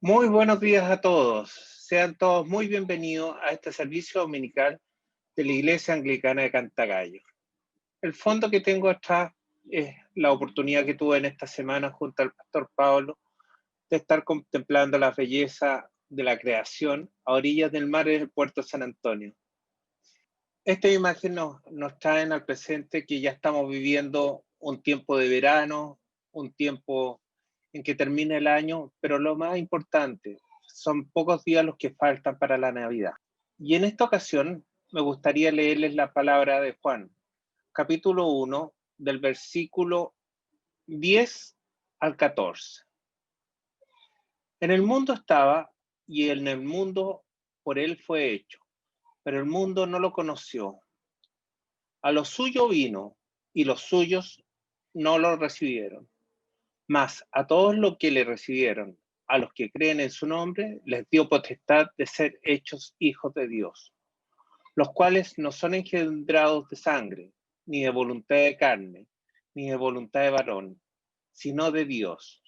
Muy buenos días a todos. Sean todos muy bienvenidos a este servicio dominical de la Iglesia Anglicana de Cantagallo. El fondo que tengo atrás es la oportunidad que tuve en esta semana junto al pastor Pablo de estar contemplando la belleza de la creación a orillas del mar en el puerto de San Antonio. Esta imagen nos traen al presente que ya estamos viviendo un tiempo de verano, un tiempo en que termina el año, pero lo más importante, son pocos días los que faltan para la Navidad. Y en esta ocasión me gustaría leerles la palabra de Juan, capítulo 1, del versículo 10 al 14. En el mundo estaba, y en el mundo por él fue hecho, pero el mundo no lo conoció. A lo suyo vino, y los suyos no lo recibieron. Mas a todos los que le recibieron, a los que creen en su nombre, les dio potestad de ser hechos hijos de Dios, los cuales no son engendrados de sangre, ni de voluntad de carne, ni de voluntad de varón, sino de Dios.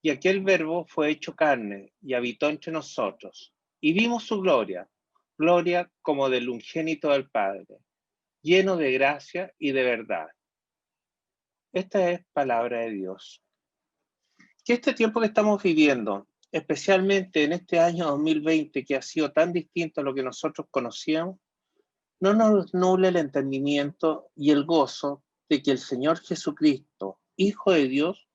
Y aquel Verbo fue hecho carne y habitó entre nosotros, y vimos su gloria, gloria como del unigénito del Padre, lleno de gracia y de verdad. Esta es palabra de Dios. Que este tiempo que estamos viviendo, especialmente en este año 2020, que ha sido tan distinto a lo que nosotros conocíamos, no nos nuble el entendimiento y el gozo de que el Señor Jesucristo, Hijo de Dios,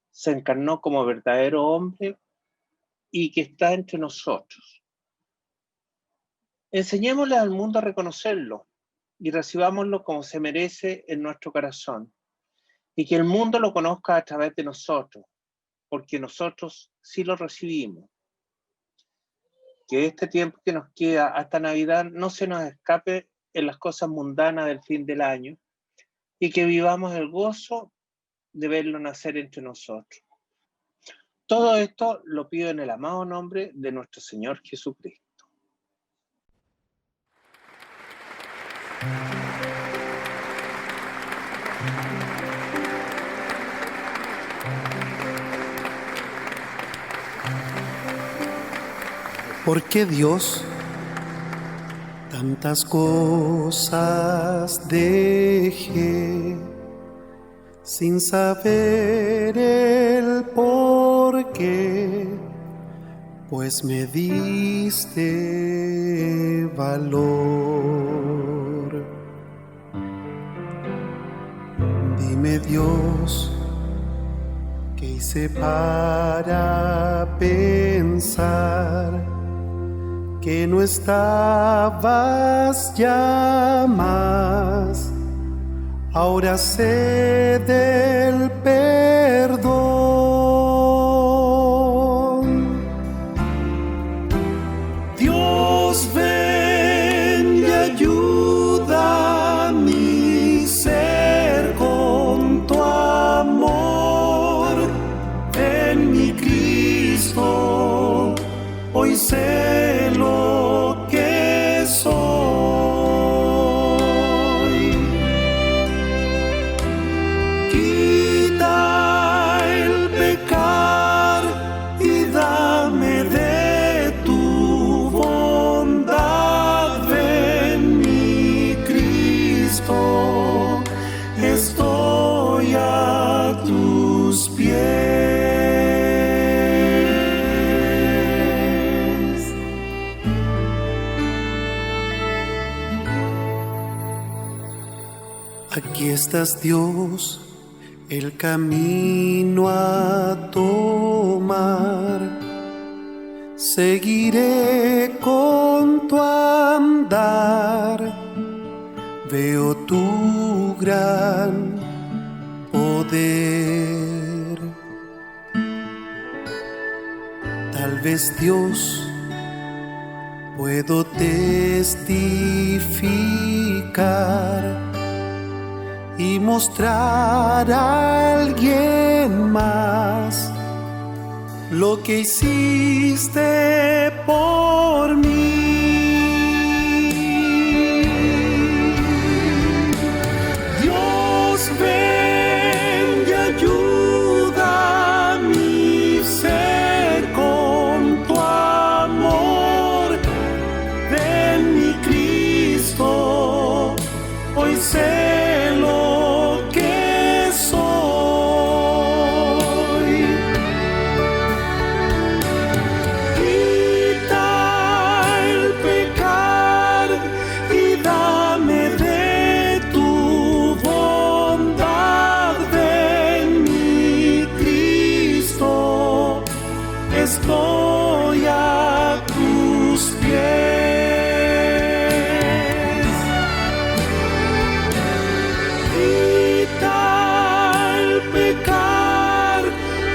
se encarnó como verdadero hombre y que está entre nosotros. Enseñémosle al mundo a reconocerlo y recibámoslo como se merece en nuestro corazón, y que el mundo lo conozca a través de nosotros, porque nosotros sí lo recibimos. Que este tiempo que nos queda hasta Navidad no se nos escape en las cosas mundanas del fin del año, y que vivamos el gozo de verlo nacer entre nosotros. Todo esto lo pido en el amado nombre de nuestro Señor Jesucristo. ¿Por qué Dios tantas cosas dejé sin saber el por qué? Pues me diste valor. Dime, Dios, ¿qué hice para pensar que no estabas ya más? Ahora sé del perdón. Dios, ven y ayuda a mi ser con tu amor. Ven, mi Cristo, hoy sé lo que soy. Quita el pecar y dame de tu bondad. Ven, mi Cristo, estoy a tus pies. Aquí estás, Dios, el camino a tomar. Seguiré con tu andar. Veo tu gran poder. Tal vez, Dios, puedo testificar y mostrar a alguien más lo que hiciste por mí. Dios, ven y ayuda a mi ser con estoy a tus pies. Quita el pecar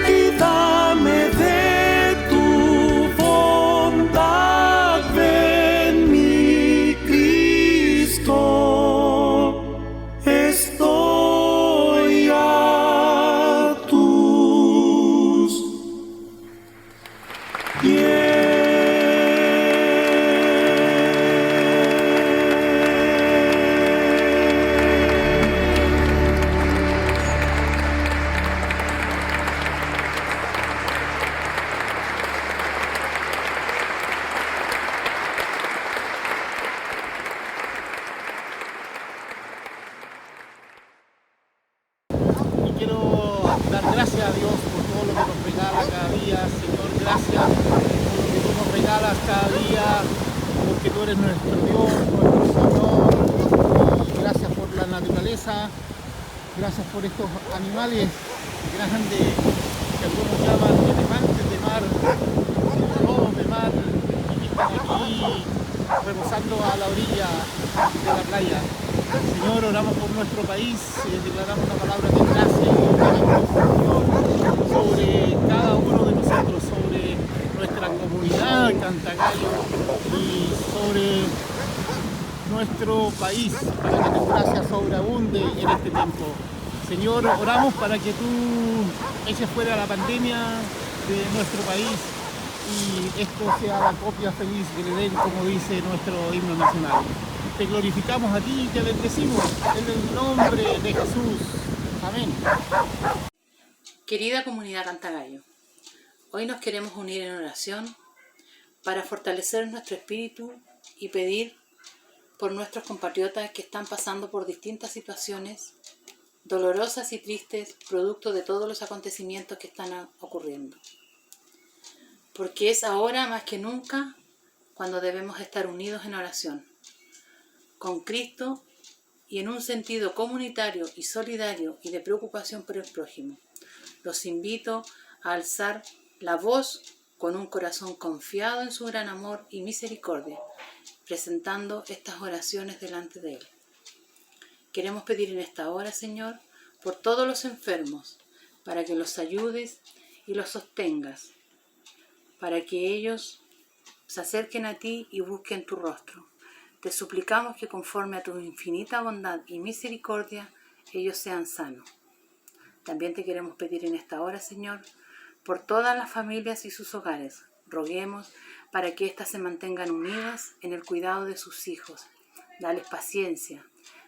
y dame de tu bondad, ven mi Cristo. Estoy a tus pies. Y quiero dar gracias a Dios por todo lo que nos regala cada día. Señor, gracias por lo que tú nos regalas cada día, porque tú eres nuestro Dios, nuestro Señor. Y gracias por la naturaleza, gracias por estos animales grandes que algunos llaman elefantes de mar, lobos de mar, y que están aquí reposando a la orilla de la playa. Señor, oramos por nuestro país, declaramos una palabra de gracia y bendición, Señor, sobre cada uno de nosotros, sobre nuestra comunidad Cantagallo y sobre nuestro país, para que tu gracia sobreabunde en este tiempo. Señor, oramos para que tú eches fuera la pandemia de nuestro país y esto sea la copia feliz que le den, como dice nuestro himno nacional. Te glorificamos a ti y te bendecimos en el nombre de Jesús. Amén. Querida comunidad Cantagallo, hoy nos queremos unir en oración para fortalecer nuestro espíritu y pedir por nuestros compatriotas que están pasando por distintas situaciones dolorosas y tristes, producto de todos los acontecimientos que están ocurriendo. Porque es ahora más que nunca cuando debemos estar unidos en oración con Cristo y en un sentido comunitario y solidario y de preocupación por el prójimo. Los invito a alzar la voz con un corazón confiado en su gran amor y misericordia, presentando estas oraciones delante de Él. Queremos pedir en esta hora, Señor, por todos los enfermos, para que los ayudes y los sostengas, para que ellos se acerquen a ti y busquen tu rostro. Te suplicamos que conforme a tu infinita bondad y misericordia, ellos sean sanos. También te queremos pedir en esta hora, Señor, por todas las familias y sus hogares. Roguemos para que éstas se mantengan unidas en el cuidado de sus hijos. Dales paciencia.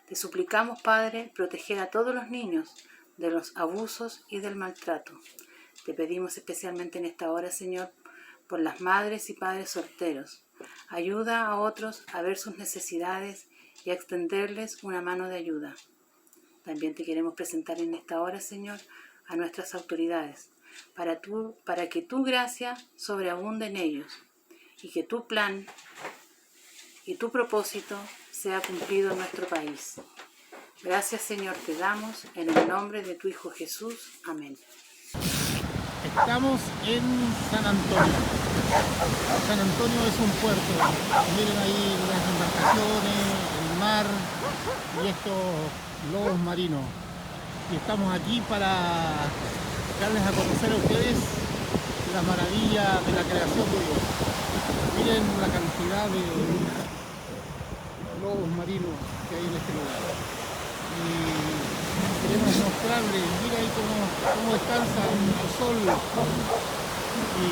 Te suplicamos, Padre, proteger a todos los niños de los abusos y del maltrato. Te pedimos especialmente en esta hora, Señor, por las madres y padres solteros. Ayuda a otros a ver sus necesidades y a extenderles una mano de ayuda. También te queremos presentar en esta hora, Señor, a nuestras autoridades, para que tu gracia sobreabunde en ellos y que tu plan y tu propósito sea cumplido en nuestro país. Gracias, Señor, te damos en el nombre de tu Hijo Jesús. Amén. Estamos en San Antonio. San Antonio es un puerto. Miren ahí las embarcaciones, el mar y estos lobos marinos. Y estamos aquí para darles a conocer a ustedes la maravilla de la creación de Dios. Miren la cantidad de lobos marinos que hay en este lugar. Y queremos mostrarles, mira ahí cómo descansan al sol. Y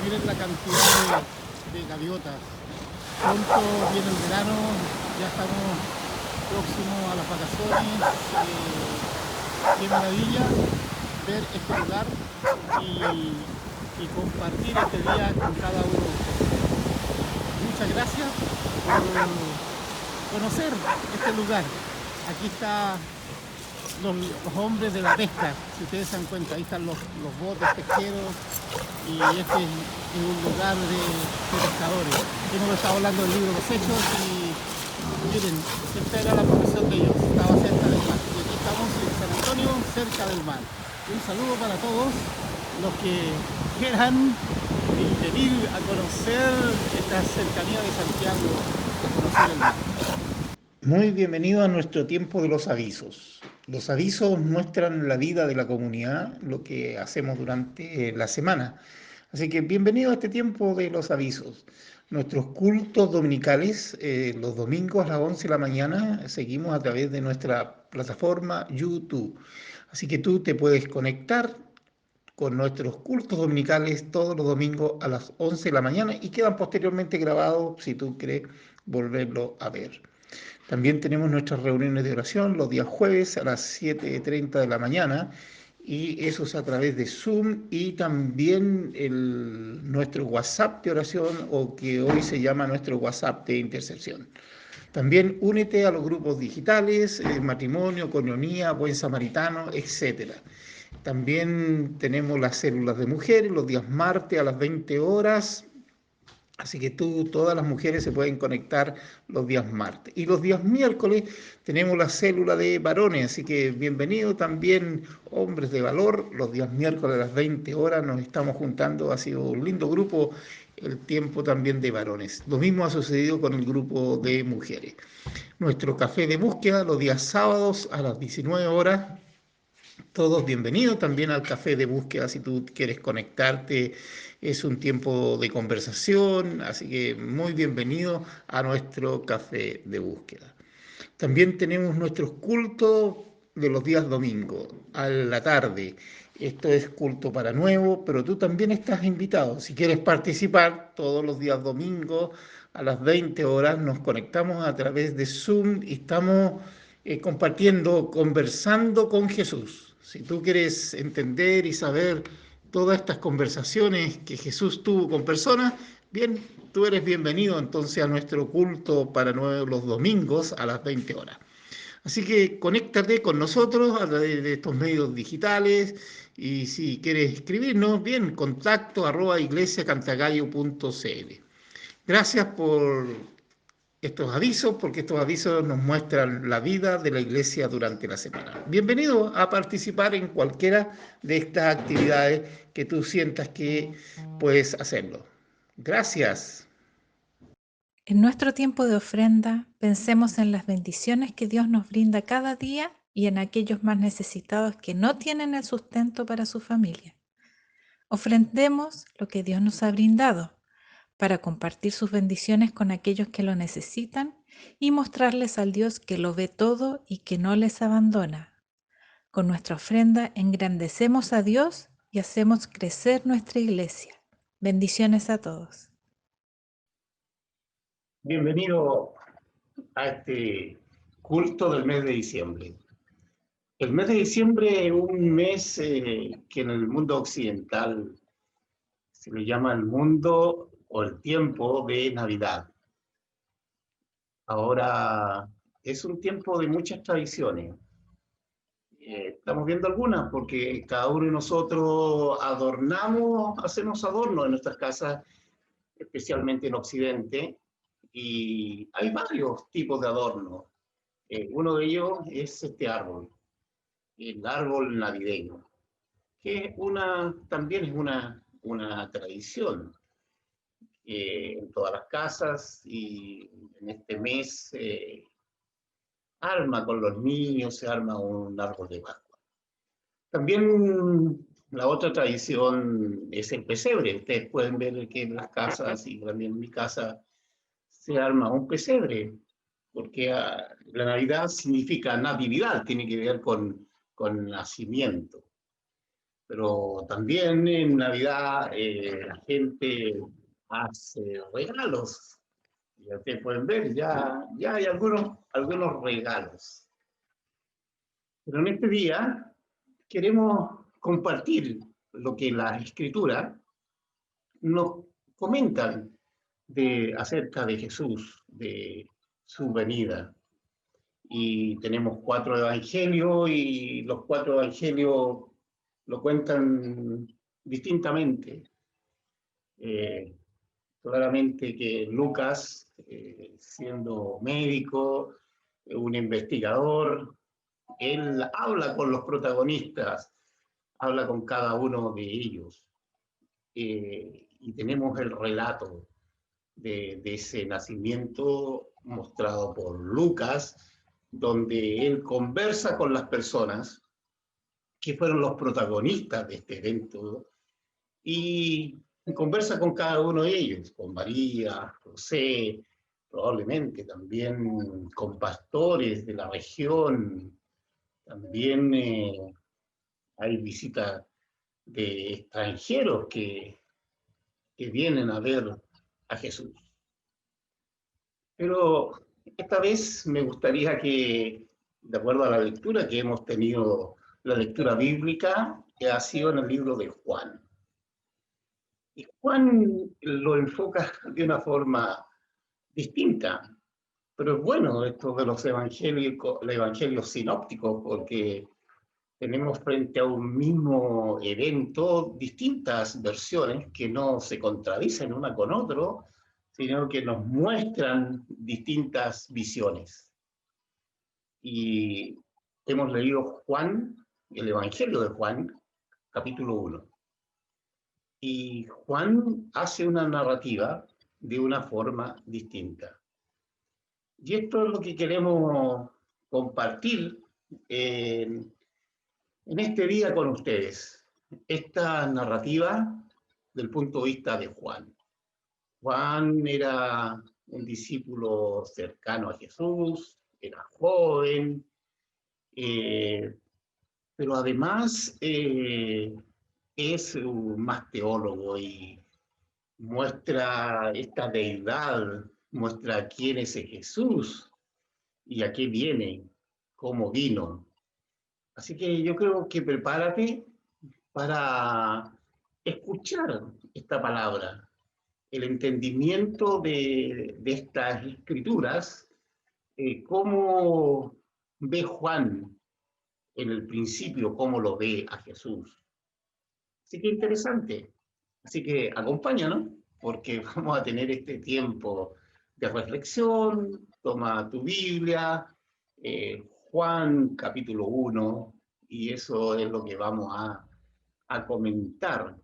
miren la cantidad de gaviotas. Pronto viene el verano, ya estamos próximos a las vacaciones. Qué maravilla ver este lugar y compartir este día con cada uno de ustedes. Muchas gracias por conocer este lugar. Aquí están los hombres de la pesca, si ustedes se dan cuenta, ahí están los botes pesqueros y este es un lugar de pescadores. Hemos estado hablando del libro de los Hechos y miren, esta era la profesión de ellos, estaba cerca del mar. Y aquí estamos en San Antonio, cerca del mar. Un saludo para todos los que quieran venir a conocer esta cercanía de Santiago, a conocer el mar. Muy bienvenido a nuestro tiempo de los avisos. Los avisos muestran la vida de la comunidad, lo que hacemos durante la semana. Así que bienvenido a este tiempo de los avisos. Nuestros cultos dominicales, los domingos a las 11 de la mañana, seguimos a través de nuestra plataforma YouTube. Así que tú te puedes conectar con nuestros cultos dominicales todos los domingos a las 11 de la mañana y quedan posteriormente grabados si tú quieres volverlo a ver. También tenemos nuestras reuniones de oración los días jueves a las 7:30 de la mañana y eso es a través de Zoom y también nuestro WhatsApp de oración o que hoy se llama nuestro WhatsApp de intercesión. También únete a los grupos digitales, matrimonio, coinonía, buen samaritano, etc. También tenemos las células de mujeres los días martes a las 20 horas. Así que todas las mujeres se pueden conectar los días martes. Y los días miércoles tenemos la célula de varones, así que bienvenido también hombres de valor. Los días miércoles a las 20 horas nos estamos juntando, ha sido un lindo grupo el tiempo también de varones. Lo mismo ha sucedido con el grupo de mujeres. Nuestro café de búsqueda los días sábados a las 19 horas. Todos bienvenidos también al café de búsqueda si tú quieres conectarte. Es un tiempo de conversación, así que muy bienvenido a nuestro café de búsqueda. También tenemos nuestros cultos de los días domingos, a la tarde. Esto es culto para nuevo, pero tú también estás invitado. Si quieres participar, todos los días domingos a las 20 horas nos conectamos a través de Zoom y estamos compartiendo, conversando con Jesús. Si tú quieres entender y saber todas estas conversaciones que Jesús tuvo con personas, bien, tú eres bienvenido entonces a nuestro culto para los domingos a las 20 horas. Así que conéctate con nosotros a través de estos medios digitales y si quieres escribirnos, bien, contacto@iglesiacantagallo.cl. Gracias por estos avisos, porque estos avisos nos muestran la vida de la iglesia durante la semana. Bienvenido a participar en cualquiera de estas actividades que tú sientas que puedes hacerlo. Gracias. En nuestro tiempo de ofrenda, pensemos en las bendiciones que Dios nos brinda cada día y en aquellos más necesitados que no tienen el sustento para su familia. Ofrendemos lo que Dios nos ha brindado para compartir sus bendiciones con aquellos que lo necesitan y mostrarles al Dios que lo ve todo y que no les abandona. Con nuestra ofrenda engrandecemos a Dios y hacemos crecer nuestra iglesia. Bendiciones a todos. Bienvenido a este culto del mes de diciembre. El mes de diciembre es un mes que en el mundo occidental se le llama el mundo o el tiempo de Navidad. Ahora es un tiempo de muchas tradiciones. Estamos viendo algunas porque cada uno de nosotros hacemos adornos en nuestras casas, especialmente en Occidente, y hay varios tipos de adornos. Uno de ellos es este árbol, el árbol navideño, que también es una tradición en todas las casas, y en este mes arma con los niños, se arma un árbol de Pascua. También la otra tradición es el pesebre. Ustedes pueden ver que en las casas, y también en mi casa, se arma un pesebre, porque la Navidad significa natividad, tiene que ver con nacimiento. Pero también en Navidad la gente hace regalos. Ya ustedes pueden ver, ya hay algunos regalos. Pero en este día queremos compartir lo que las Escrituras nos comentan acerca de Jesús, de su venida. Y tenemos 4 evangelios y los 4 evangelios lo cuentan distintamente. Claramente que Lucas, siendo médico, un investigador, él habla con los protagonistas habla con cada uno de ellos. Y tenemos el relato de ese nacimiento mostrado por Lucas, donde él conversa con las personas que fueron los protagonistas de este evento y conversa con cada uno de ellos, con María, José, probablemente también con pastores de la región, también hay visitas de extranjeros que vienen a ver a Jesús. Pero esta vez me gustaría que, de acuerdo a la lectura que hemos tenido, la lectura bíblica, que ha sido en el libro de Juan. Y Juan lo enfoca de una forma distinta, pero es bueno esto de los evangelios sinópticos, porque tenemos frente a un mismo evento distintas versiones que no se contradicen una con otro, sino que nos muestran distintas visiones. Y hemos leído Juan, el Evangelio de Juan, capítulo 1. Y Juan hace una narrativa de una forma distinta. Y esto es lo que queremos compartir en este día con ustedes. Esta narrativa del punto de vista de Juan. Juan era un discípulo cercano a Jesús, era joven, pero además es más teólogo y muestra esta deidad, muestra quién es Jesús y a qué viene, cómo vino. Así que yo creo que prepárate para escuchar esta palabra, el entendimiento de estas escrituras, cómo ve Juan en el principio, cómo lo ve a Jesús. Así que interesante. Así que acompáñanos, porque vamos a tener este tiempo de reflexión. Toma tu Biblia, Juan capítulo 1, y eso es lo que vamos a comentar.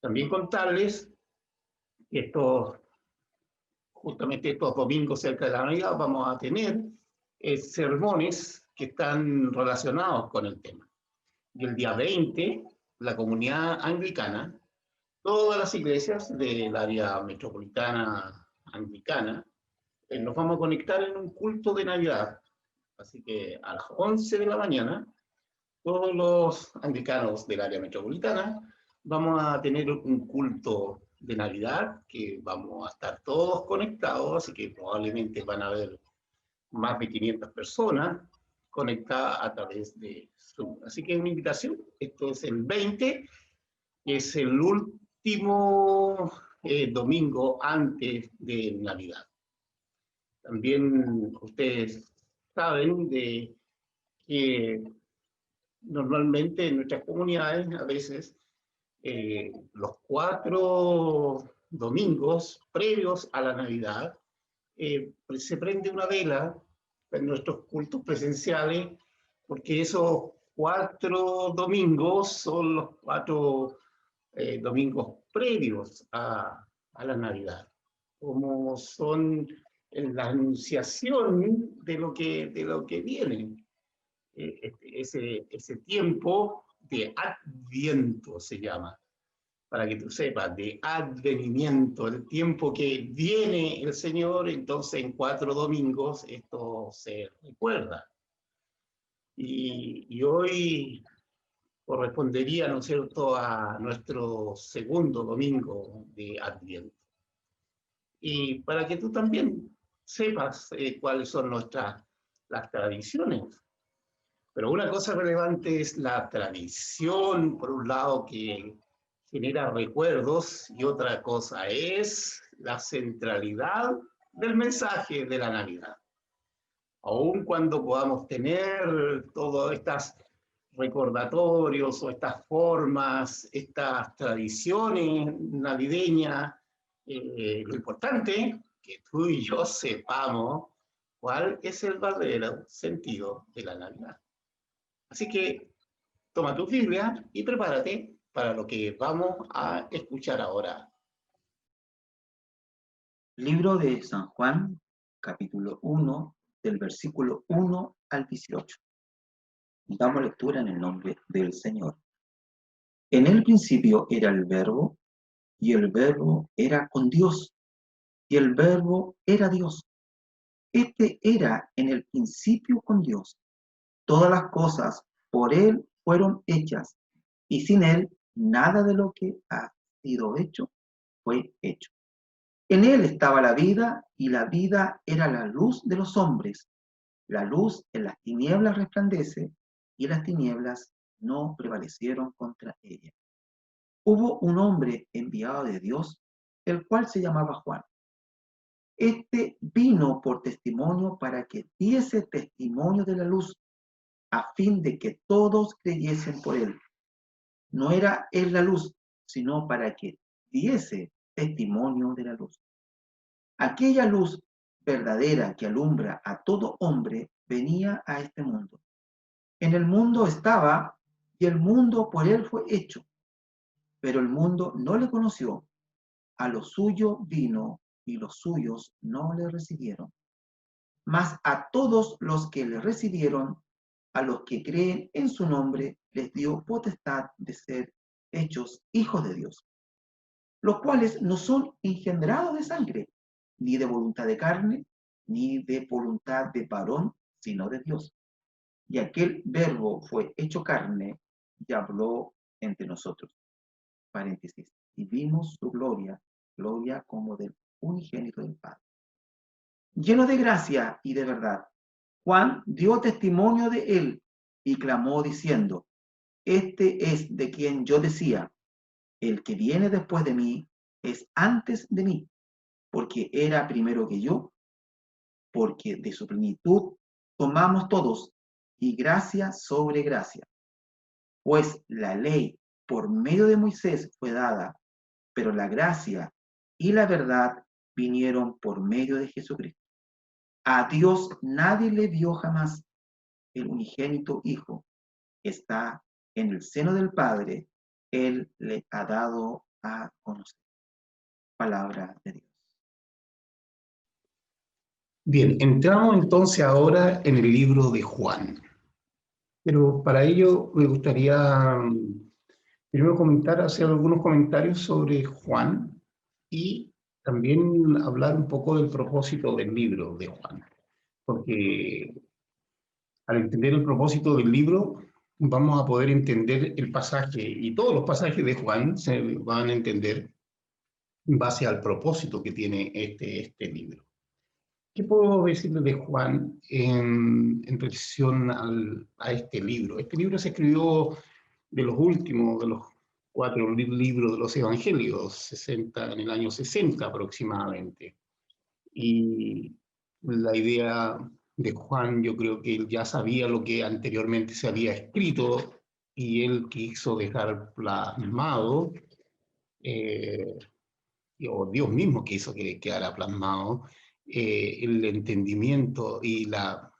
También contarles que justamente estos domingos cerca de la Navidad vamos a tener sermones que están relacionados con el tema. Y el día 20, la comunidad anglicana, todas las iglesias del área metropolitana anglicana, nos vamos a conectar en un culto de Navidad. Así que a las 11 de la mañana, todos los anglicanos del área metropolitana vamos a tener un culto de Navidad, que vamos a estar todos conectados, así que probablemente van a haber más de 500 personas conectadas a través de Zoom. Así que una invitación, esto es el 20, que es el último domingo antes de Navidad. También ustedes saben de que normalmente en nuestras comunidades, a veces, los 4 domingos previos a la Navidad, se prende una vela en nuestros cultos presenciales, porque esos 4 domingos son los 4 domingos previos a la Navidad, como son la anunciación de lo que viene. Ese tiempo de Adviento se llama, para que tú sepas, de advenimiento, el tiempo que viene el Señor. Entonces en 4 domingos esto se recuerda. Y hoy correspondería, ¿no es cierto?, a nuestro segundo domingo de Adviento. Y para que tú también sepas cuáles son las tradiciones. Pero una cosa relevante es la tradición, por un lado, que genera recuerdos, y otra cosa es la centralidad del mensaje de la Navidad. Aun cuando podamos tener todos estos recordatorios o estas formas, estas tradiciones navideñas, lo importante es que tú y yo sepamos cuál es el verdadero sentido de la Navidad. Así que toma tu Biblia y prepárate para lo que vamos a escuchar ahora. Libro de San Juan, capítulo 1, del versículo 1 al 18. Damos lectura en el nombre del Señor. En el principio era el Verbo, y el Verbo era con Dios, y el Verbo era Dios. Este era en el principio con Dios. Todas las cosas por Él fueron hechas, y sin Él nada de lo que ha sido hecho fue hecho. En Él estaba la vida, y la vida era la luz de los hombres. La luz en las tinieblas resplandece, y las tinieblas no prevalecieron contra ella. Hubo un hombre enviado de Dios, el cual se llamaba Juan. Este vino por testimonio para que diese testimonio de la luz, a fin de que todos creyesen por él. No era él la luz, sino para que diese testimonio de la luz. Aquella luz verdadera que alumbra a todo hombre venía a este mundo. En el mundo estaba, y el mundo por él fue hecho, pero el mundo no le conoció. A lo suyo vino, y los suyos no le recibieron. Mas a todos los que le recibieron, a los que creen en su nombre, les dio potestad de ser hechos hijos de Dios, los cuales no son engendrados de sangre, ni de voluntad de carne, ni de voluntad de varón, sino de Dios. Y aquel Verbo fue hecho carne y habló entre nosotros. Paréntesis. Y vimos su gloria, gloria como del unigénito del Padre, lleno de gracia y de verdad. Juan dio testimonio de él y clamó diciendo: Este es de quien yo decía, el que viene después de mí es antes de mí, porque era primero que yo, porque de su plenitud tomamos todos, y gracia sobre gracia. Pues la ley por medio de Moisés fue dada, pero la gracia y la verdad vinieron por medio de Jesucristo. A Dios nadie le vio jamás. El unigénito Hijo está en el seno del Padre. Él le ha dado a conocer. Palabra de Dios. Bien, entramos entonces ahora en el libro de Juan. Pero para ello me gustaría primero hacer algunos comentarios sobre Juan y también hablar un poco del propósito del libro de Juan. Porque al entender el propósito del libro, vamos a poder entender el pasaje, y todos los pasajes de Juan se van a entender en base al propósito que tiene este libro. ¿Qué puedo decirle de Juan en relación a este libro? Este libro se escribió de los últimos, de los 4 libros de los Evangelios, en el año 60 aproximadamente. Y la idea de Juan, yo creo que él ya sabía lo que anteriormente se había escrito, y él quiso dejar plasmado, o Dios mismo quiso que quedara plasmado, el entendimiento y la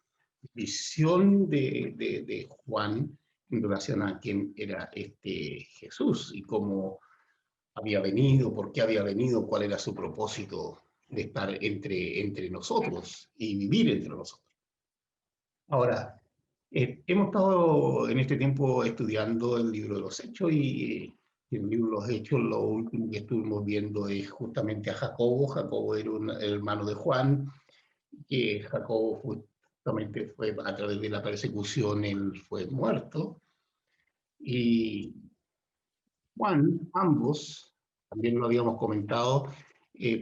visión de Juan en relación a quién era este Jesús y cómo había venido, por qué había venido, cuál era su propósito de estar entre nosotros y vivir entre nosotros. Ahora, hemos estado en este tiempo estudiando el libro de los Hechos, y en el libro de los Hechos lo último que estuvimos viendo es justamente a Jacobo. Jacobo era un hermano de Juan, que Jacobo justamente fue a través de la persecución, él fue muerto. Y Juan, ambos, también lo habíamos comentado,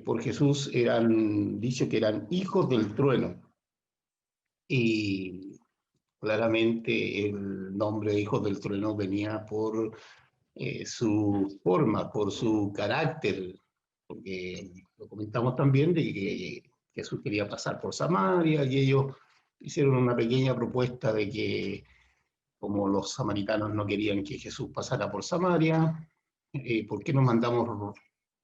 por Jesús eran dicho que eran hijos del trueno. Y claramente el nombre de hijos del trueno venía por su forma, por su carácter, porque lo comentamos también de que Jesús quería pasar por Samaria, y ellos hicieron una pequeña propuesta de que, como los samaritanos no querían que Jesús pasara por Samaria, ¿por qué no mandamos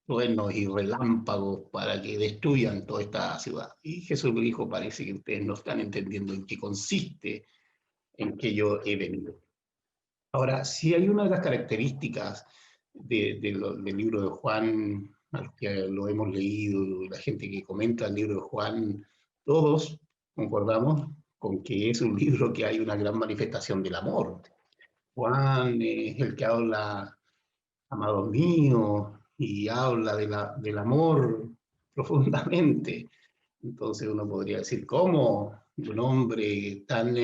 truenos y relámpagos para que destruyan toda esta ciudad? Y Jesús le dijo: parece que ustedes no están entendiendo en qué consiste en que yo he venido. Ahora, sí hay una de las características del libro de Juan, a los que lo hemos leído, la gente que comenta el libro de Juan, todos concordamos con que es un libro que hay una gran manifestación del amor. Juan es el que habla, amados míos, y habla del amor profundamente. Entonces uno podría decir, ¿cómo un hombre tan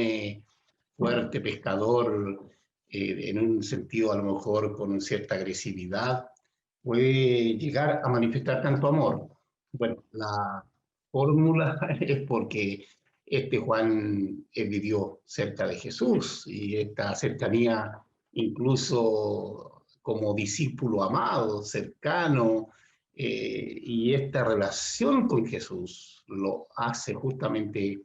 fuerte, pescador, en un sentido a lo mejor con cierta agresividad, puede llegar a manifestar tanto amor? Bueno, la fórmula es porque Juan vivió cerca de Jesús y esta cercanía incluso como discípulo amado, cercano, y esta relación con Jesús lo hace justamente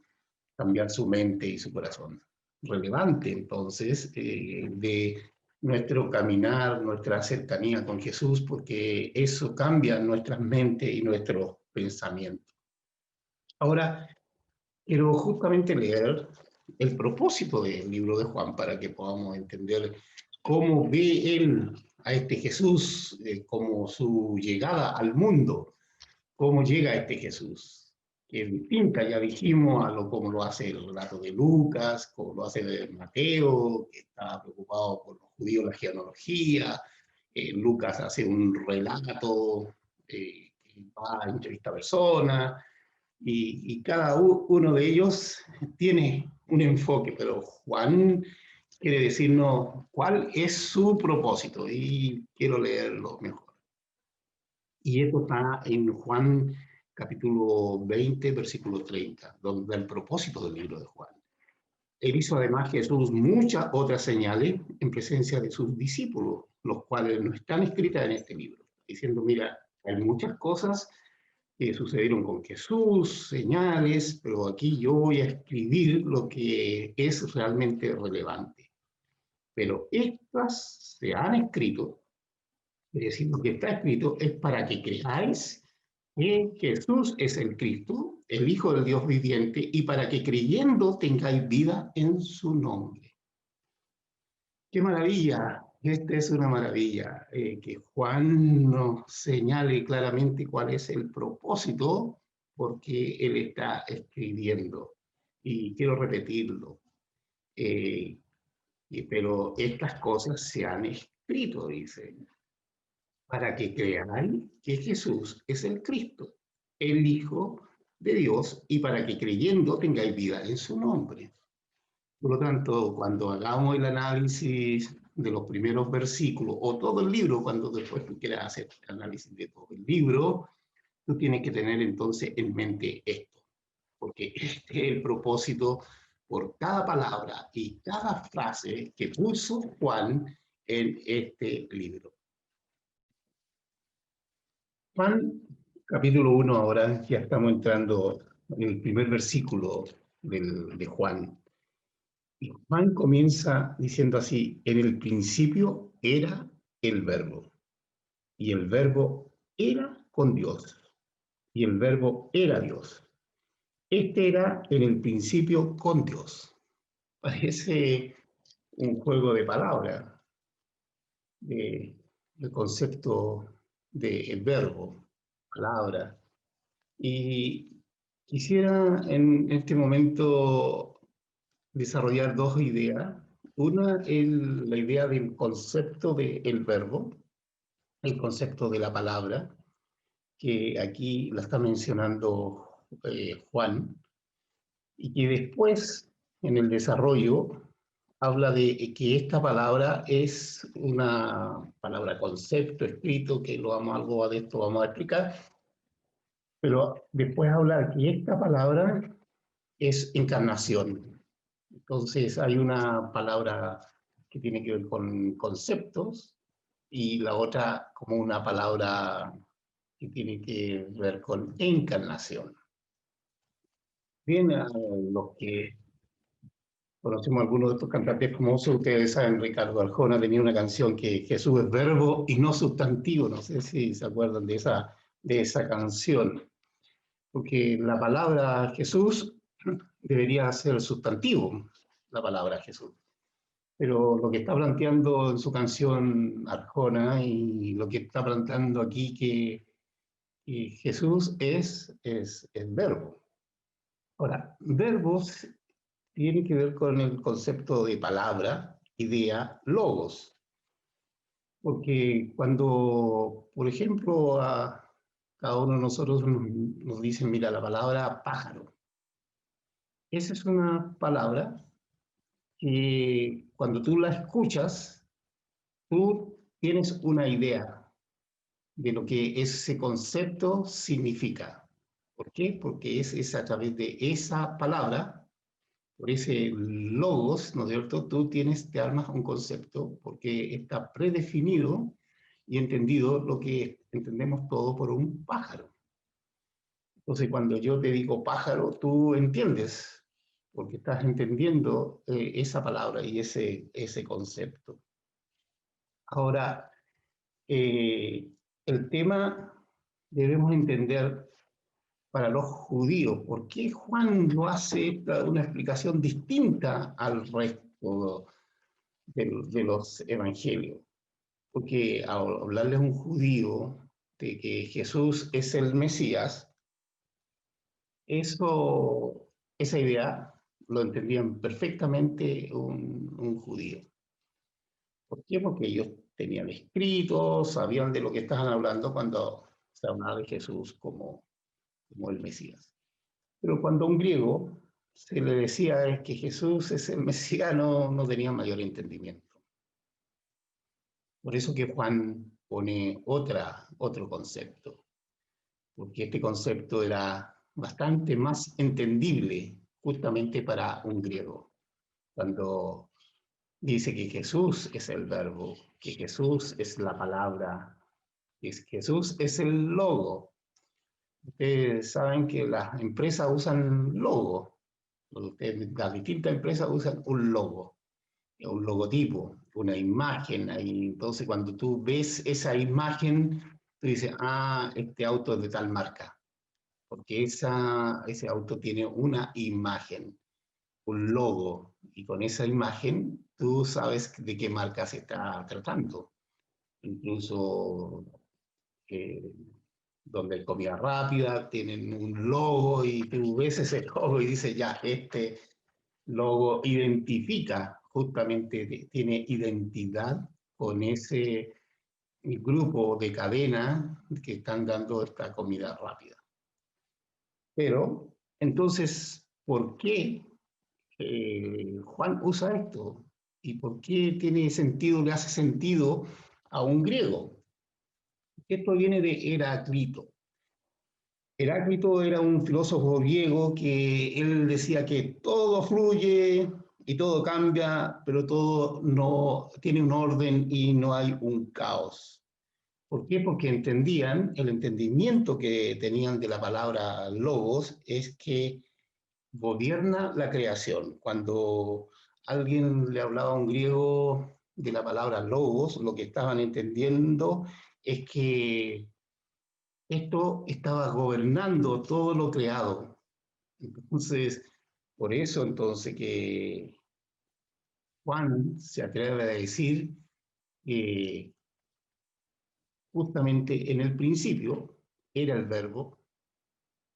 cambiar su mente y su corazón. Relevante entonces de nuestro caminar, nuestra cercanía con Jesús, porque eso cambia nuestras mentes y nuestros pensamientos. Ahora, quiero justamente leer el propósito del libro de Juan para que podamos entender cómo ve él a Jesús, como su llegada al mundo, cómo llega Jesús, que es distinta, ya dijimos, como lo hace el relato de Lucas, como lo hace de Mateo, que está preocupado por los judíos, la genealogía. Lucas hace un relato que va a entrevistar a personas, y cada uno de ellos tiene un enfoque, pero Juan quiere decirnos cuál es su propósito, y quiero leerlo mejor. Y esto está en Juan capítulo 20, versículo 30, donde el propósito del libro de Juan. Él hizo además Jesús muchas otras señales en presencia de sus discípulos, los cuales no están escritas en este libro, diciendo, mira, hay muchas cosas que sucedieron con Jesús, señales, pero aquí yo voy a escribir lo que es realmente relevante. Pero estas se han escrito, es decir, lo que está escrito es para que creáis que Jesús es el Cristo, el Hijo del Dios viviente, y para que creyendo tengáis vida en su nombre. ¡Qué maravilla! Esta es una maravilla, que Juan nos señale claramente cuál es el propósito porque él está escribiendo. Y quiero repetirlo, pero estas cosas se han escrito, dice, para que creáis que Jesús es el Cristo, el Hijo de Dios, y para que creyendo tengáis vida en su nombre. Por lo tanto, cuando hagamos el análisis de los primeros versículos, o todo el libro, cuando después tú quieras hacer el análisis de todo el libro, tú tienes que tener entonces en mente esto, porque este es el propósito por cada palabra y cada frase que puso Juan en este libro. Juan, capítulo 1, ahora ya estamos entrando en el primer versículo de Juan. Y Juan comienza diciendo así, en el principio era el verbo, y el verbo era con Dios, y el verbo era Dios. Este era en el principio con Dios. Parece un juego de palabras, el concepto del verbo, palabra. Y quisiera en este momento desarrollar dos ideas. Una es la idea del concepto del verbo, el concepto de la palabra, que aquí la está mencionando Juan, y que después, en el desarrollo, habla de que esta palabra es una palabra concepto, escrito, que algo de esto vamos a explicar, pero después habla de que esta palabra es encarnación. Entonces hay una palabra que tiene que ver con conceptos y la otra como una palabra que tiene que ver con encarnación. Bien, los que conocemos algunos de estos cantantes famosos, ustedes saben, Ricardo Arjona tenía una canción que Jesús es verbo y no sustantivo, no sé si se acuerdan de esa canción, porque la palabra Jesús debería ser sustantivo, la palabra Jesús. Pero lo que está planteando en su canción Arjona y lo que está planteando aquí que Jesús es el verbo. Ahora, verbos tiene que ver con el concepto de palabra, idea, logos. Porque cuando, por ejemplo, a cada uno de nosotros nos dicen, mira, la palabra pájaro. Esa es una palabra que cuando tú la escuchas, tú tienes una idea de lo que ese concepto significa. ¿Por qué? Porque es a través de esa palabra, por ese logos, ¿no es cierto? Te armas un concepto porque está predefinido y entendido lo que entendemos todo por un pájaro. Entonces, cuando yo te digo pájaro, tú entiendes, porque estás entendiendo esa palabra y ese concepto. Ahora, el tema debemos entender para los judíos. ¿Por qué Juan lo hace una explicación distinta al resto de los evangelios? Porque al hablarle a un judío de que Jesús es el Mesías, esa idea lo entendían perfectamente un judío. ¿Por qué? Porque ellos tenían escritos, sabían de lo que estaban hablando cuando se hablaba de Jesús como el Mesías. Pero cuando a un griego se le decía que Jesús es el Mesías, no tenía mayor entendimiento. Por eso que Juan pone otro concepto, porque este concepto era bastante más entendible justamente para un griego. Cuando dice que Jesús es el verbo, que Jesús es la palabra, que Jesús es el logo. Ustedes saben que las empresas usan logo. Las distintas empresas usan un logo, un logotipo, una imagen. Ahí, entonces, cuando tú ves esa imagen, tú dices, este auto es de tal marca, porque ese auto tiene una imagen, un logo, y con esa imagen tú sabes de qué marca se está tratando. Incluso donde hay comida rápida, tienen un logo y tú ves ese logo y dices, ya, este logo identifica, justamente tiene identidad con ese grupo de cadena que están dando esta comida rápida. Pero, entonces, ¿por qué Juan usa esto? ¿Y por qué tiene sentido, le hace sentido a un griego? Esto viene de Heráclito. Heráclito era un filósofo griego que él decía que todo fluye y todo cambia, pero todo no tiene un orden y no hay un caos. ¿Por qué? Porque entendían, el entendimiento que tenían de la palabra logos es que gobierna la creación. Cuando alguien le hablaba a un griego de la palabra logos, lo que estaban entendiendo es que esto estaba gobernando todo lo creado. Entonces, por eso entonces que Juan se atreve a decir que justamente en el principio era el verbo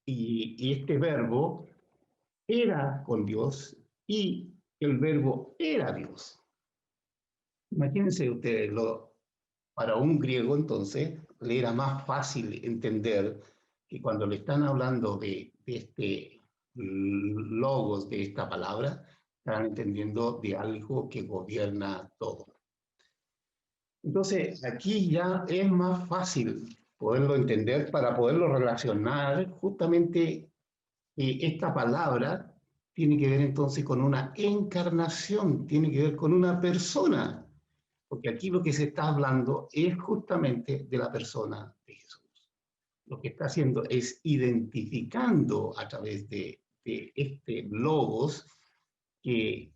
y este verbo era con Dios y el verbo era Dios. Imagínense ustedes, para un griego entonces le era más fácil entender que cuando le están hablando de este logos, de esta palabra, están entendiendo de algo que gobierna todo. Entonces, aquí ya es más fácil poderlo entender para poderlo relacionar. Justamente esta palabra tiene que ver entonces con una encarnación, tiene que ver con una persona, porque aquí lo que se está hablando es justamente de la persona de Jesús. Lo que está haciendo es identificando a través de este logos que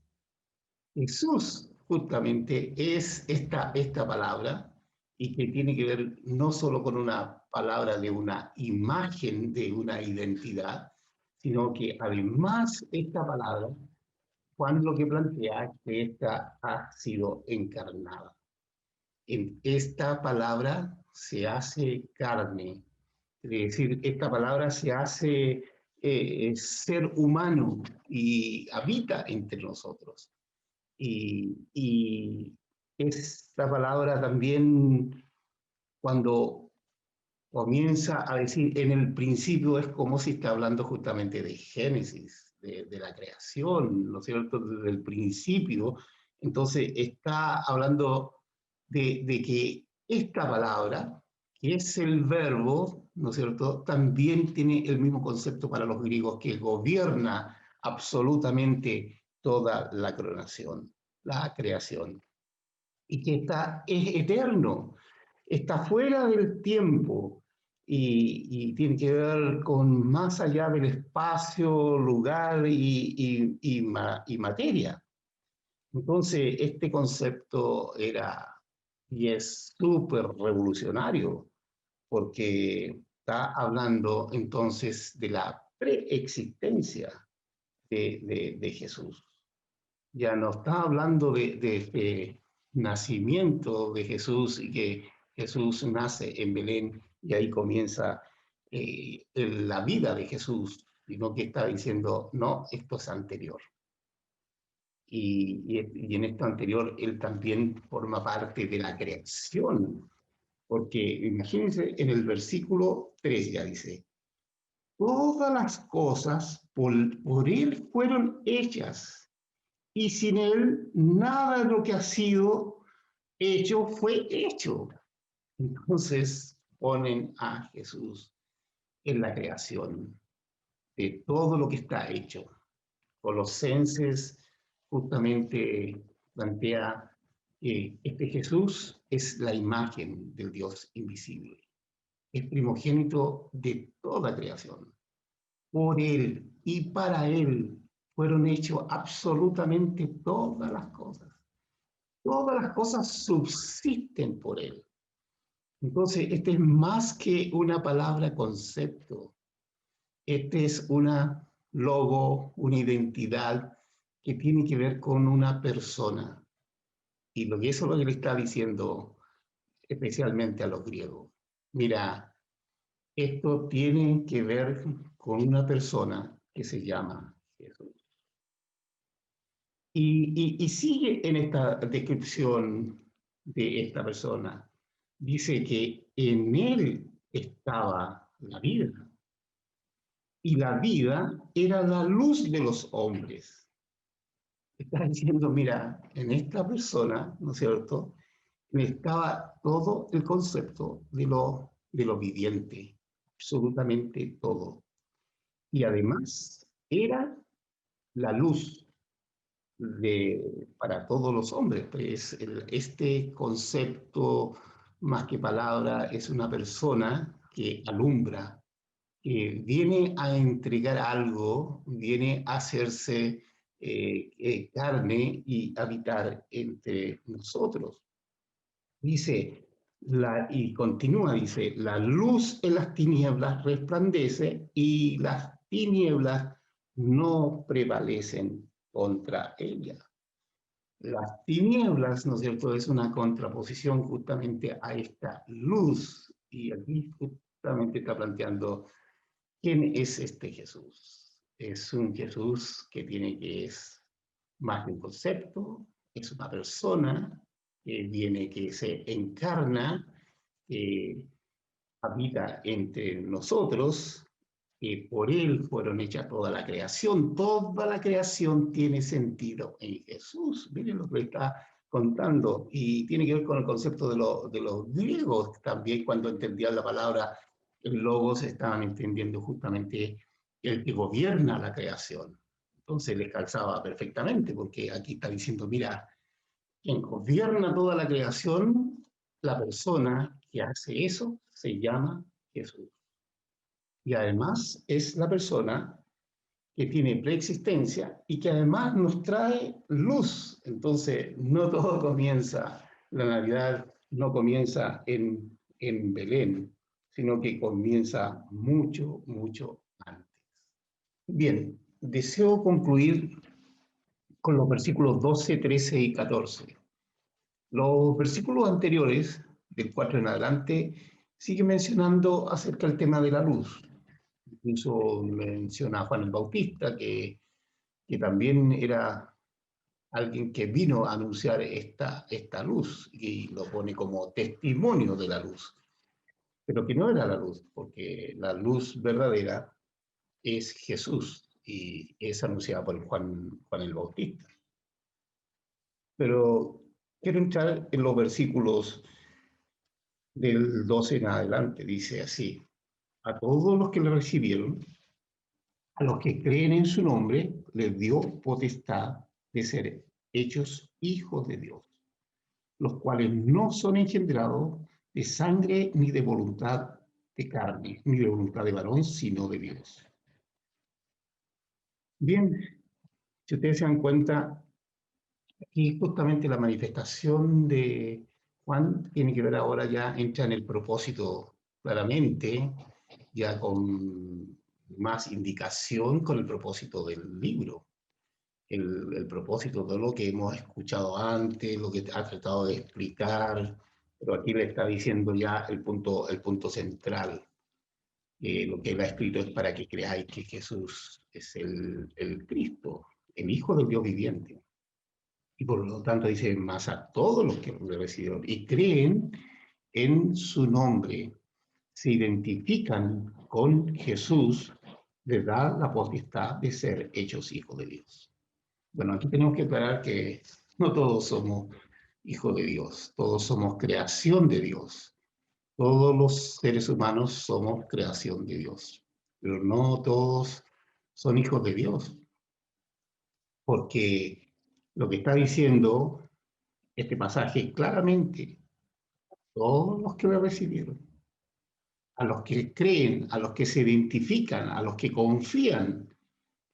Jesús justamente es esta palabra y que tiene que ver no solo con una palabra de una imagen, de una identidad, sino que además esta palabra Juan lo que plantea es que esta ha sido encarnada. En esta palabra se hace carne, es decir, esta palabra se hace ser humano y habita entre nosotros. Y esta palabra también, cuando comienza a decir en el principio, es como si está hablando justamente de Génesis, de la creación, ¿no es cierto? Desde el principio. Entonces está hablando de que esta palabra, que es el verbo, ¿no es cierto?, también tiene el mismo concepto para los griegos, que gobierna absolutamente toda la creación, y que es eterno, está fuera del tiempo, y tiene que ver con más allá del espacio, lugar y materia. Entonces, este concepto era y es súper revolucionario, porque está hablando entonces de la preexistencia de Jesús. Ya no está hablando de nacimiento de Jesús y que Jesús nace en Belén y ahí comienza la vida de Jesús, sino que está diciendo, no, esto es anterior. Y en esto anterior, él también forma parte de la creación, porque imagínense en el versículo 3 ya dice, todas las cosas por él fueron hechas, y sin él nada de lo que ha sido hecho fue hecho. Entonces ponen a Jesús en la creación de todo lo que está hecho. Colosenses justamente plantea que este Jesús es la imagen del Dios invisible. Es primogénito de toda creación. Por él y para él fueron hechas absolutamente todas las cosas. Todas las cosas subsisten por él. Entonces, este es más que una palabra concepto. Este es una logo, una identidad que tiene que ver con una persona. Y eso es lo que le está diciendo especialmente a los griegos. Mira, esto tiene que ver con una persona que se llama Jesús. Y sigue en esta descripción de esta persona. Dice que en él estaba la vida. Y la vida era la luz de los hombres. Está diciendo, mira, en esta persona, ¿no es cierto?, estaba todo el concepto de lo viviente, absolutamente todo. Y además era la luz para todos los hombres. Pues este concepto, más que palabra, es una persona que alumbra, que viene a entregar algo, viene a hacerse carne y habitar entre nosotros. Dice, y continúa, dice, la luz en las tinieblas resplandece y las tinieblas no prevalecen contra ella. Las tinieblas, ¿no es cierto?, es una contraposición justamente a esta luz, y aquí justamente está planteando quién es este Jesús. Es un Jesús que es más que un concepto, es una persona que se encarna, que habita entre nosotros, que por él fueron hechas toda la creación. Toda la creación tiene sentido en Jesús. Miren lo que está contando. Y tiene que ver con el concepto de los griegos también, cuando entendían la palabra logos, estaban entendiendo justamente el que gobierna la creación. Entonces les calzaba perfectamente, porque aquí está diciendo, mira, quien gobierna toda la creación, la persona que hace eso se llama Jesús. Y además es la persona que tiene preexistencia y que además nos trae luz. Entonces, no todo comienza, la Navidad no comienza en Belén, sino que comienza mucho, mucho antes. Bien, deseo concluir con los versículos 12, 13 y 14. Los versículos anteriores, del 4 en adelante, sigue mencionando acerca del tema de la luz. Incluso menciona a Juan el Bautista, que también era alguien que vino a anunciar esta luz, y lo pone como testimonio de la luz. Pero que no era la luz, porque la luz verdadera es Jesús, y es anunciada por Juan el Bautista. Pero quiero entrar en los versículos del 12 en adelante. Dice así: a todos los que le recibieron, a los que creen en su nombre, les dio potestad de ser hechos hijos de Dios, los cuales no son engendrados de sangre, ni de voluntad de carne, ni de voluntad de varón, sino de Dios. Bien, si ustedes se dan cuenta, aquí justamente la manifestación de Juan tiene que ver ahora, ya entra en el propósito claramente, ya con más indicación con el propósito del libro, el propósito de lo que hemos escuchado antes, lo que ha tratado de explicar, pero aquí le está diciendo ya el punto central. Lo que él ha escrito es para que creáis que Jesús es el Cristo, el Hijo del Dios viviente. Y por lo tanto dice, más a todos los que le recibieron y creen en su nombre, se identifican con Jesús, les da la potestad de ser hechos hijos de Dios. Bueno, aquí tenemos que aclarar que no todos somos hijos de Dios, todos somos creación de Dios. Todos los seres humanos somos creación de Dios, pero no todos son hijos de Dios, porque lo que está diciendo este pasaje claramente, todos los que lo recibieron, a los que creen, a los que se identifican, a los que confían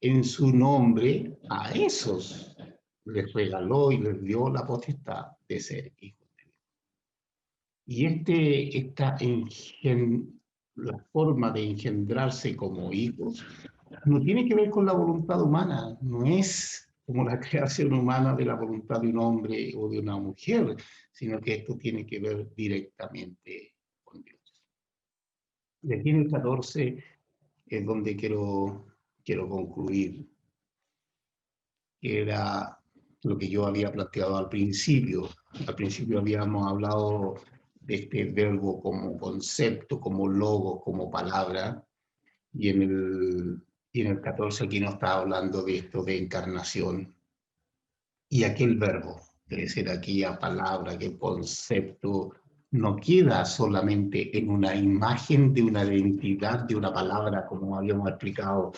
en su nombre, a esos les regaló y les dio la potestad de ser hijos de Dios. Y la forma de engendrarse como hijos no tiene que ver con la voluntad humana, no es como la creación humana de la voluntad de un hombre o de una mujer, sino que esto tiene que ver directamente con Dios. Y aquí en el 14 es donde quiero concluir, que era lo que yo había planteado al principio. Al principio habíamos hablado de este verbo como concepto, como logo, como palabra, y en el 14 aquí nos está hablando de esto de encarnación. Y aquel verbo, debe ser aquella palabra, aquel concepto, no queda solamente en una imagen de una identidad, de una palabra, como habíamos explicado,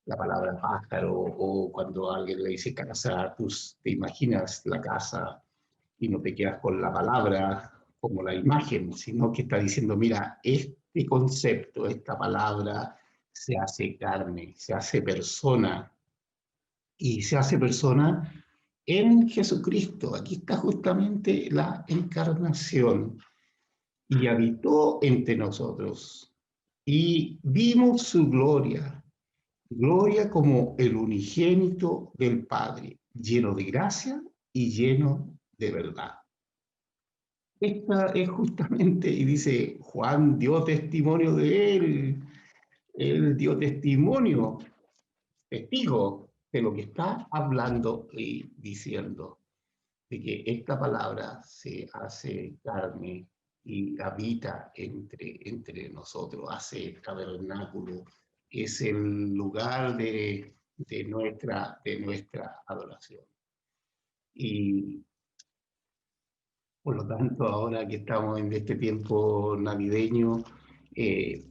la palabra pájaro, o cuando alguien le dice casa, tú te imaginas la casa y no te quedas con la palabra como la imagen, sino que está diciendo, mira, este concepto, esta palabra se hace carne, se hace persona, y se hace persona en Jesucristo. Aquí está justamente la encarnación, y habitó entre nosotros, y vimos su gloria, gloria como el unigénito del Padre, lleno de gracia y lleno de verdad. Esta es justamente, y dice, Juan dio testimonio de él dio testimonio, testigo de lo que está hablando y diciendo, de que esta palabra se hace carne y habita entre nosotros, hace tabernáculo, es el lugar de nuestra adoración. Y por lo tanto, ahora que estamos en este tiempo navideño,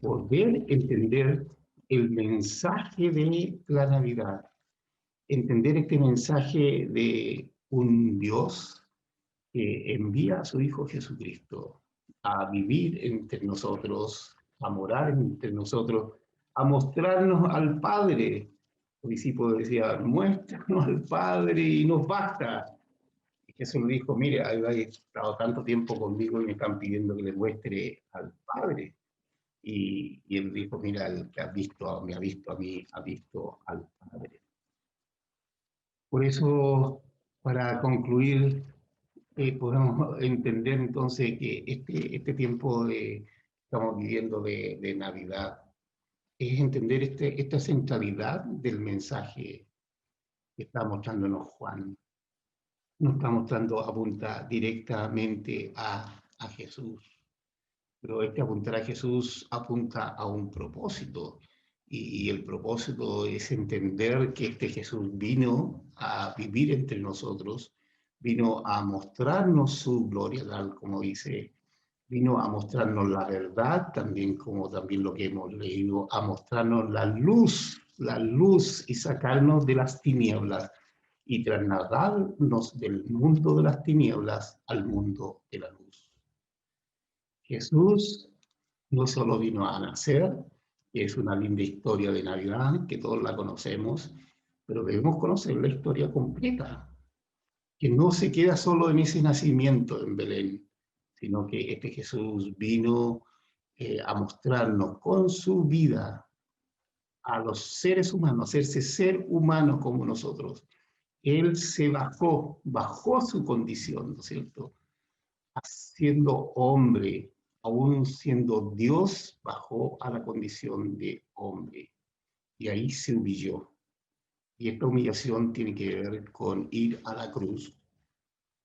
poder entender el mensaje de la Navidad, entender este mensaje de un Dios que envía a su Hijo Jesucristo a vivir entre nosotros, a morar entre nosotros, a mostrarnos al Padre. Los discípulos decían, muéstranos al Padre y nos basta. Y Jesús le dijo, mire, habéis estado tanto tiempo conmigo y me están pidiendo que le muestre al Padre. Y él dijo, mira, el que me ha visto a mí, ha visto al Padre. Por eso, para concluir, podemos entender entonces que este tiempo que estamos viviendo de Navidad es entender esta centralidad del mensaje que está mostrándonos Juan. Nos está mostrando, apunta directamente a Jesús. Pero este apuntar a Jesús apunta a un propósito. Y el propósito es entender que este Jesús vino a vivir entre nosotros, vino a mostrarnos su gloria, tal como dice, vino a mostrarnos la verdad, también como también lo que hemos leído, a mostrarnos la luz y sacarnos de las tinieblas y trasladarnos del mundo de las tinieblas al mundo de la luz. Jesús no solo vino a nacer, que es una linda historia de Navidad, que todos la conocemos, pero debemos conocer la historia completa, que no se queda solo en ese nacimiento en Belén, sino que este Jesús vino a mostrarnos con su vida a los seres humanos, hacerse ser humano como nosotros. Él se bajó su condición, ¿no es cierto? Siendo hombre, aún siendo Dios, bajó a la condición de hombre. Y ahí se humilló. Y esta humillación tiene que ver con ir a la cruz,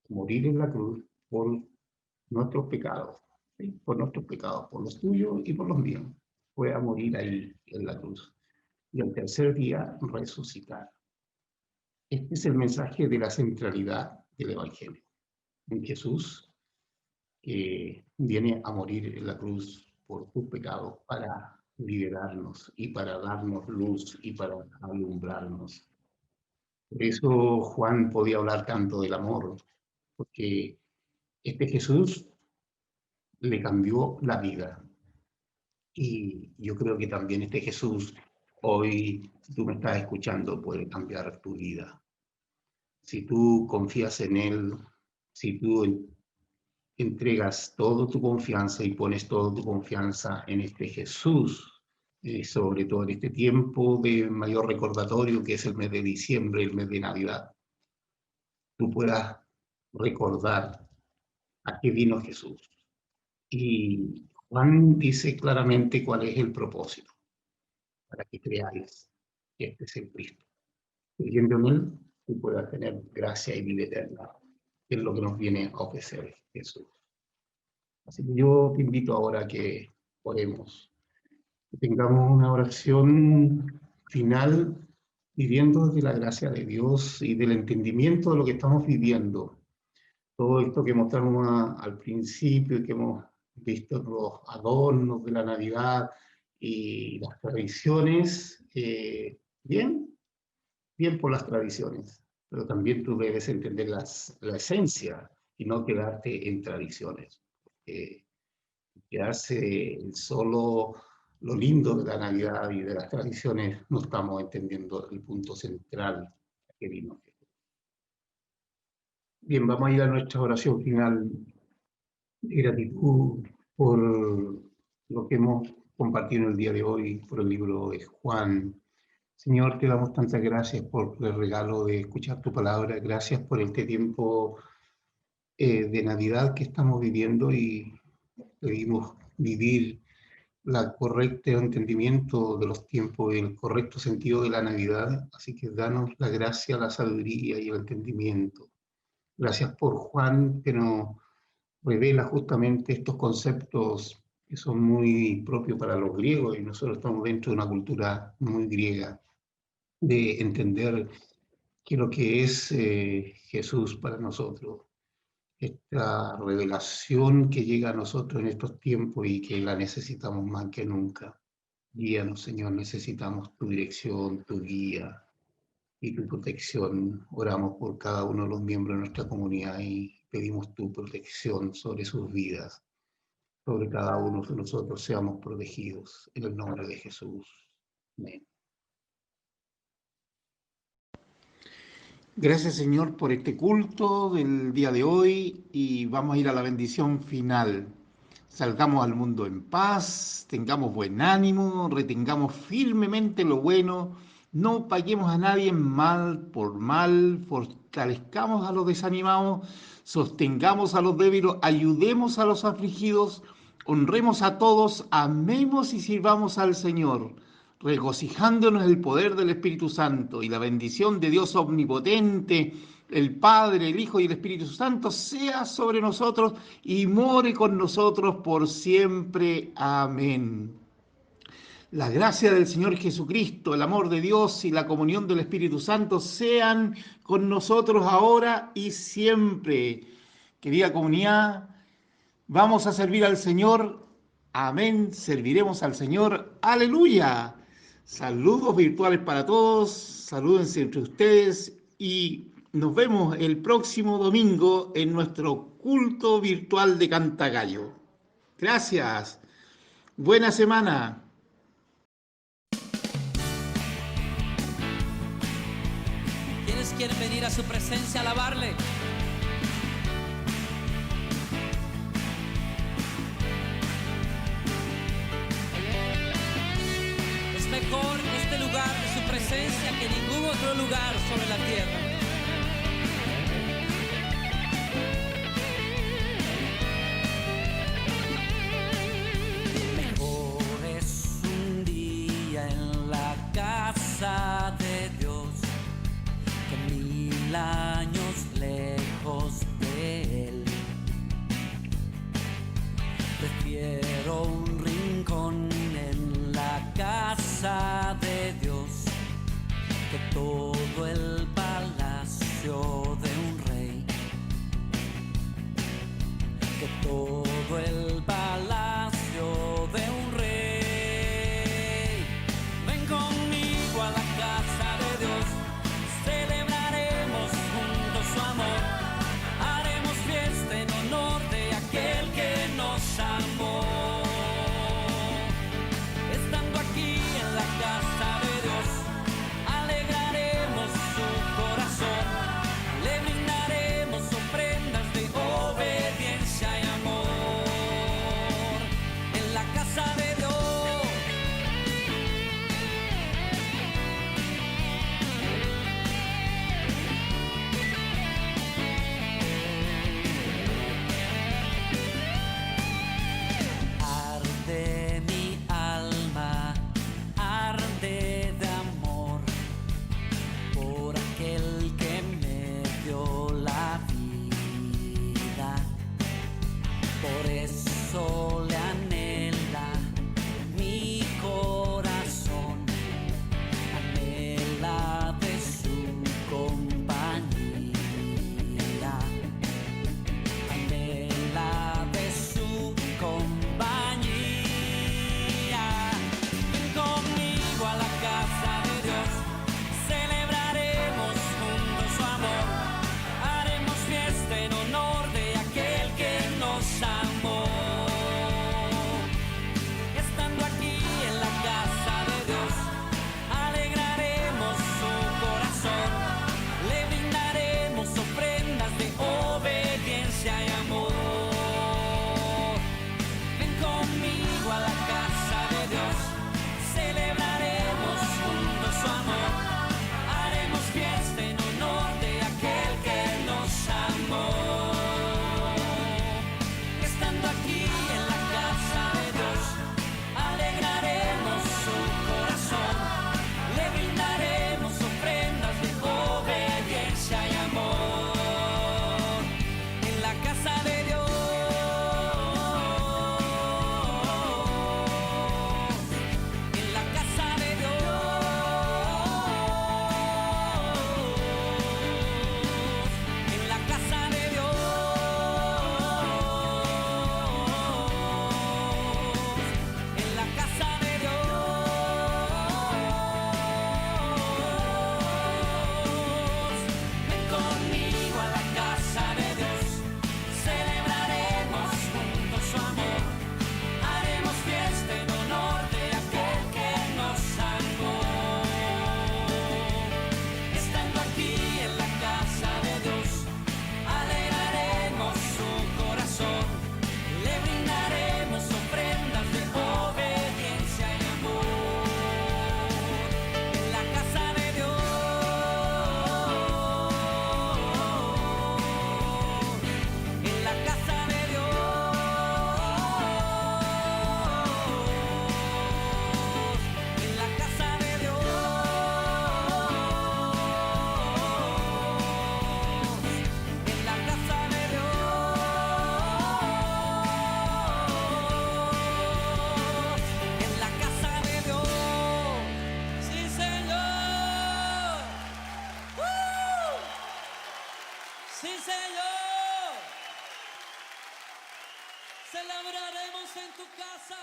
morir en la cruz por nuestros pecados, ¿sí? Por nuestros pecados, por los tuyos y por los míos. Fue a morir ahí en la cruz. Y al tercer día resucitar. Este es el mensaje de la centralidad del Evangelio. En Jesús, que viene a morir en la cruz por tus pecados para liberarnos y para darnos luz y para alumbrarnos. Por eso Juan podía hablar tanto del amor, porque este Jesús le cambió la vida. Y yo creo que también este Jesús, hoy, si tú me estás escuchando, puede cambiar tu vida. Si tú confías en Él, si tú entregas toda tu confianza y pones toda tu confianza en este Jesús, sobre todo en este tiempo de mayor recordatorio que es el mes de diciembre, el mes de Navidad, tú puedas recordar a qué vino Jesús. Y Juan dice claramente cuál es el propósito, para que creáis que este es el Cristo. Creyendo en Él, tú puedas tener gracia y vida eterna, que es lo que nos viene a ofrecer Jesús. Así que yo te invito ahora a que oremos, que tengamos una oración final viviendo de la gracia de Dios y del entendimiento de lo que estamos viviendo. Todo esto que mostramos al principio y que hemos visto los adornos de la Navidad y las tradiciones, bien por las tradiciones, pero también tú debes entender la esencia y no quedarte en tradiciones. Quedarse solo lo lindo de la Navidad y de las tradiciones, no estamos entendiendo el punto central que vino. Bien, vamos a ir a nuestra oración final de gratitud por lo que hemos compartido en el día de hoy, por el libro de Juan. Señor, te damos tantas gracias por el regalo de escuchar tu palabra. Gracias por este tiempo de Navidad que estamos viviendo y pedimos vivir el correcto entendimiento de los tiempos y el correcto sentido de la Navidad. Así que danos la gracia, la sabiduría y el entendimiento. Gracias por Juan, que nos revela justamente estos conceptos que son muy propios para los griegos y nosotros estamos dentro de una cultura muy griega, de entender que lo que es Jesús para nosotros, esta revelación que llega a nosotros en estos tiempos y que la necesitamos más que nunca. Guíanos, Señor, necesitamos tu dirección, tu guía y tu protección. Oramos por cada uno de los miembros de nuestra comunidad y pedimos tu protección sobre sus vidas, sobre cada uno de nosotros seamos protegidos. En el nombre de Jesús. Amén. Gracias, Señor, por este culto del día de hoy y vamos a ir a la bendición final. Salgamos al mundo en paz, tengamos buen ánimo, retengamos firmemente lo bueno, No paguemos a nadie mal por mal, fortalezcamos a los desanimados, sostengamos a los débiles, ayudemos a los afligidos, honremos a todos, amemos y sirvamos al Señor, regocijándonos en el poder del Espíritu Santo y la bendición de Dios omnipotente, el Padre, el Hijo y el Espíritu Santo sea sobre nosotros y more con nosotros por siempre. Amén. La gracia del Señor Jesucristo, el amor de Dios y la comunión del Espíritu Santo sean con nosotros ahora y siempre. Querida comunidad, vamos a servir al Señor. Amén. Serviremos al Señor. Aleluya. Saludos virtuales para todos. Salúdense entre ustedes y nos vemos el próximo domingo en nuestro culto virtual de Cantagallo. Gracias. Buena semana. ¿Quiénes quieren venir a su presencia a alabarle? Es mejor este lugar de su presencia que ningún otro lugar sobre la tierra. Mejor es un día en la casa de Dios que 1000 años lejos de Él. Prefiero un rincón en la casa de Dios que todo el palacio Sí, Señor. Celebraremos en tu casa.